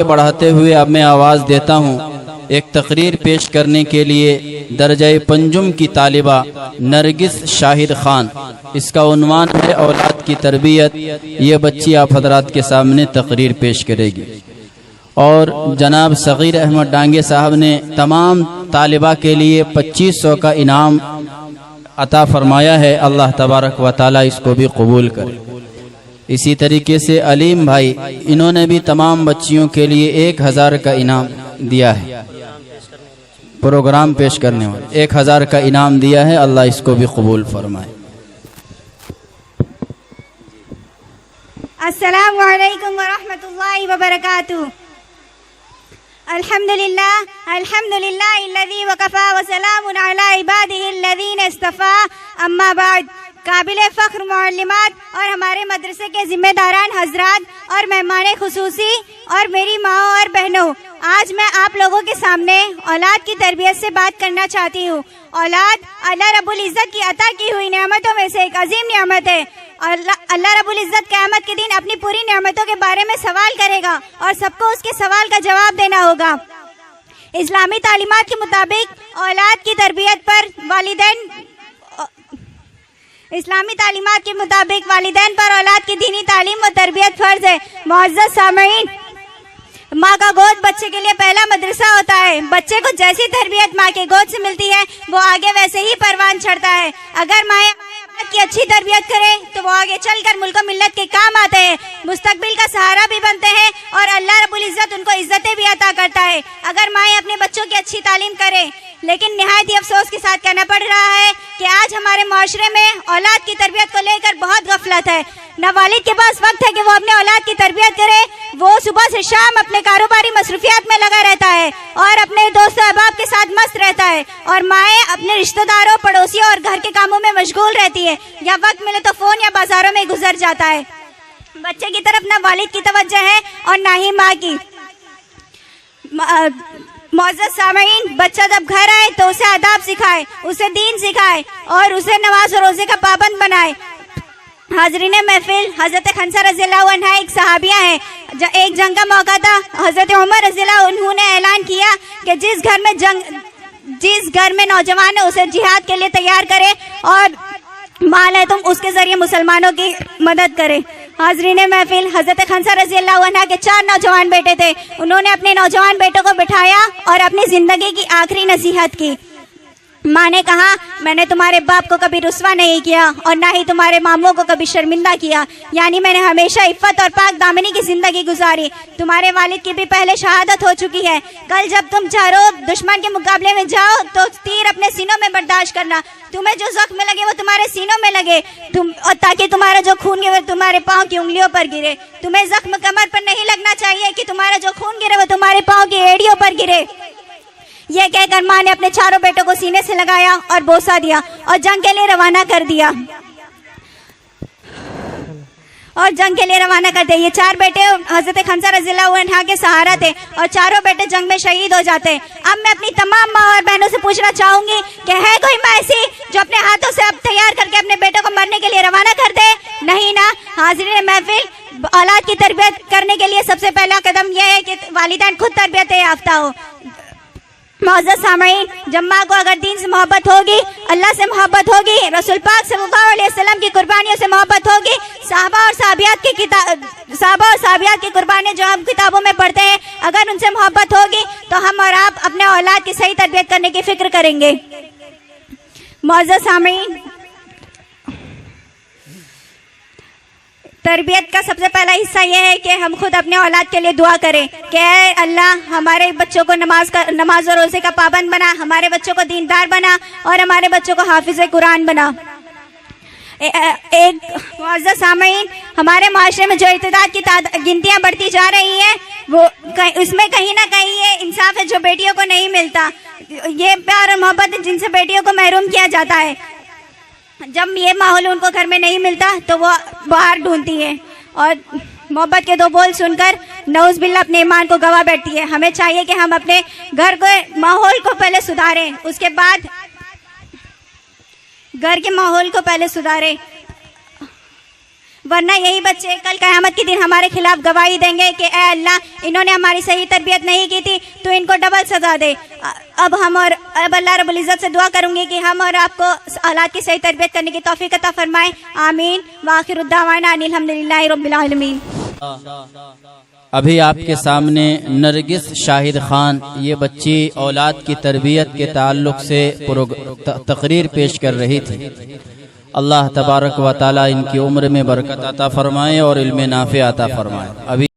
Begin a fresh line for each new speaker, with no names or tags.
बढ़ाते हुए अब मैं आवाज़ देता हूँ एक तकरीर पेश करने के लिए दर्जा पंजुम की तालिबा नरगिस शाहिद खान। इसका उन्वान है औलाद की तरबियत। ये बच्ची आप हजरात के सामने तकरीर पेश करेगी। और जनाब सगीर अहमद डांगे साहब ने तमाम तालिबा के लिए 2500 का इनाम अता फरमाया है। अल्लाह तबारक व ताला इसको भी कबूल करे। इसी तरीके से अलीम भाई, इन्होंने भी तमाम बच्चियों के लिए 1000 का इनाम दिया है। प्रोग्राम पेश करने वाले 1000 का इनाम दिया है। अल्लाह इसको भी कबूल फरमाए।
अस्सलामु अलैकुम व रहमतुल्लाहि व बरकातुहू। अल्हम्दुलिल्लाह अल्हम्दुलिल्लाहिल्लज़ी वकफ़ा व सलामुन अला इबादिहिल्लज़ीना इस्तफ़ा। अम्मा बाद, काबिल फ़ख्र मुअल्लिमात और हमारे मदरसे के ज़िम्मेदारान हजरात और मेहमान खुसूसी और मेरी माओ और बहनों, आज मैं आप लोगों के सामने औलाद की तरबियत से बात करना चाहती हूँ। औलाद अल्लाह रब्बुल इज़्ज़त की अता की हुई नेमतों में से एक अजीम नेमत है। अल्लाह रब्बुल इज़्ज़त क़यामत के दिन अपनी पूरी नेमतों के बारे में सवाल करेगा और सबको उसके सवाल का जवाब देना होगा। इस्लामी तालीमात के मुताबिक औलाद की तरबियत पर वालिदैन पर औलाद की दीनी तालीम व तरबियत फर्ज है। मुअज़्ज़ज़ सामईन, माँ का गोद बच्चे के लिए पहला मदरसा होता है। बच्चे को जैसी तरबियत माँ के गोद से मिलती है वो आगे वैसे ही परवान चढ़ता है। अगर माँ की अच्छी तरबियत करे तो वो आगे चलकर मुल्क और मिल्लत के काम आते हैं, मुस्तकबिल का सहारा भी बनते हैं और अल्लाह रब्बुल इज़्ज़त उनको इज़्ज़तें भी अता करता है। अगर माएँ अपने बच्चों की अच्छी तालीम करें, लेकिन निहायत ही अफसोस के साथ कहना पड़ रहा है कि आज हमारे माशरे में औलाद की तरबियत को लेकर बहुत गफलत है। न वालिद के पास वक्त है कि वो अपने औलाद की तरबियत करे। वो सुबह से शाम अपने कारोबारी मसरूफियात में लगा रहता है और अपने दोस्तों अहबाब के साथ मस्त रहता है, और माएँ अपने रिश्तेदारों, पड़ोसियों और घर के कामों में मशगूल रहती है, या वक्त मिले तो फोन या बाजारों में गुजर जाता है। बच्चे की तरफ न वालिद की तवज्जो है और न ही माँ की। मुअज़्ज़ज़ सामईन, बच्चा जब घर आए तो उसे आदाब सिखाए, उसे दीन सिखाए और उसे नमाज और रोजे का पाबंद बनाए। हाज़रीन महफिल, हज़रत खंसा रज़ियल्लाहु अन्हा एक सहाबिया है। एक जंग का मौका था। हज़रत उमर रज़ियल्लाहु अन्हु ने ऐलान किया कि जिस घर में नौजवान है उसे जिहाद के लिए तैयार करे और माल है तुम उसके जरिए मुसलमानों की मदद करे। हाज़रीन महफिल, हज़रत खंसा रज़ियल्लाहु अन्हा के 4 नौजवान बेटे थे। उन्होंने अपने नौजवान बेटों को बिठाया और अपनी जिंदगी की आखिरी नसीहत की। माँ ने कहा, मैंने तुम्हारे बाप को कभी रुस्वा नहीं किया और ना ही तुम्हारे मामों को कभी शर्मिंदा किया, यानी मैंने हमेशा इफ़्फ़त और पाक दामनी की जिंदगी गुजारी। तुम्हारे वालिद की भी पहले शहादत हो चुकी है। कल जब तुम चारों दुश्मन के मुकाबले में जाओ तो तीर अपने सीनों में बर्दाश्त करना। तुम्हें जो जख्म लगे वो तुम्हारे सीनों में लगे, और ताकि तुम्हारा जो खून गिरे वो तुम्हारे पाँव की उंगलियों पर गिरे। तुम्हें जख्म कमर पर नहीं लगना चाहिए कि तुम्हारा जो खून गिरे वो तुम्हारे पाँव की एड़ियों पर गिरे। यह कहकर माँ ने अपने चारों बेटों को सीने से लगाया और बोसा दिया और जंग के लिए रवाना कर दिया। ये 4 बेटे हज़रत खंसा रज़ियल्लाहु अन्हा के सहारा थे और चारों बेटे जंग में शहीद हो जाते। अब मैं अपनी तमाम माँ और बहनों से पूछना चाहूंगी कि है कोई माँ ऐसी जो अपने हाथों से अब तैयार करके अपने बेटों को मरने के लिए रवाना कर दे? नहीं ना। हाज़रीन महफिल, औलाद की तरबियत करने के लिए सबसे पहला कदम यह है कि वालिदैन खुद तरबियत याफ्ता हो। मुअज़्ज़ज़ सामईन, जब माँ को अगर दीन से मोहब्बत होगी, अल्लाह से मोहब्बत होगी, रसूल पाक सल्लल्लाहु अलैहि वसल्लम की कुर्बानियों से मोहब्बत होगी, साहबा और साहबियात की कुर्बानियाँ जो हम किताबों में पढ़ते हैं, अगर उनसे मोहब्बत होगी तो हम और आप अपने औलाद की सही तरबियत करने की फिक्र करेंगे। मुअज़्ज़ज़ सामईन, तरबियत का सबसे पहला हिस्सा यह है कि हम खुद अपने औलाद के लिए दुआ करें कि अल्लाह हमारे बच्चों को नमाज और रोज़े का पाबंद बना, हमारे बच्चों को दीनदार बना और हमारे बच्चों को हाफिज़ कुरान बना। एक मुअज़्ज़ज़ सामईन, हमारे माशरे में जो इत्तेदाद की गिनतियाँ बढ़ती जा रही हैं वो उसमें कहीं ना कहीं ये इंसाफ है जो बेटियों को नहीं मिलता। ये प्यार और मोहब्बत जिनसे बेटियों को महरूम किया जाता है, जब ये माहौल उनको घर में नहीं मिलता तो वो बाहर ढूंढती है और मोहब्बत के 2 बोल सुनकर नऊज़ बिल्लाह अपने ईमान को गवा बैठती है। हमें चाहिए कि हम अपने घर के माहौल को पहले सुधारें, उसके बाद घर के माहौल को पहले सुधारें। ورنہ یہی بچے کل قیامت کے دن ہمارے خلاف گواہی دیں گے کہ اے اللہ انہوں نے ہماری صحیح تربیت نہیں کی تھی تو ان کو ڈبل سزا دے۔ اب اللہ رب العزت سے دعا کروں گی کہ ہم اور آپ کو اولاد کی صحیح تربیت کرنے کی توفیق عطا فرمائے، آمین۔ وآخر الدعوانا ان الحمدللہ رب العالمین۔
ابھی آپ کے سامنے نرگس شاہد خان یہ بچی اولاد کی تربیت کے تعلق سے تقریر پیش کر رہی تھی۔ اللہ تبارک و تعالی ان کی عمر میں برکت عطا فرمائے اور علم نافع عطا فرمائے۔ ابھی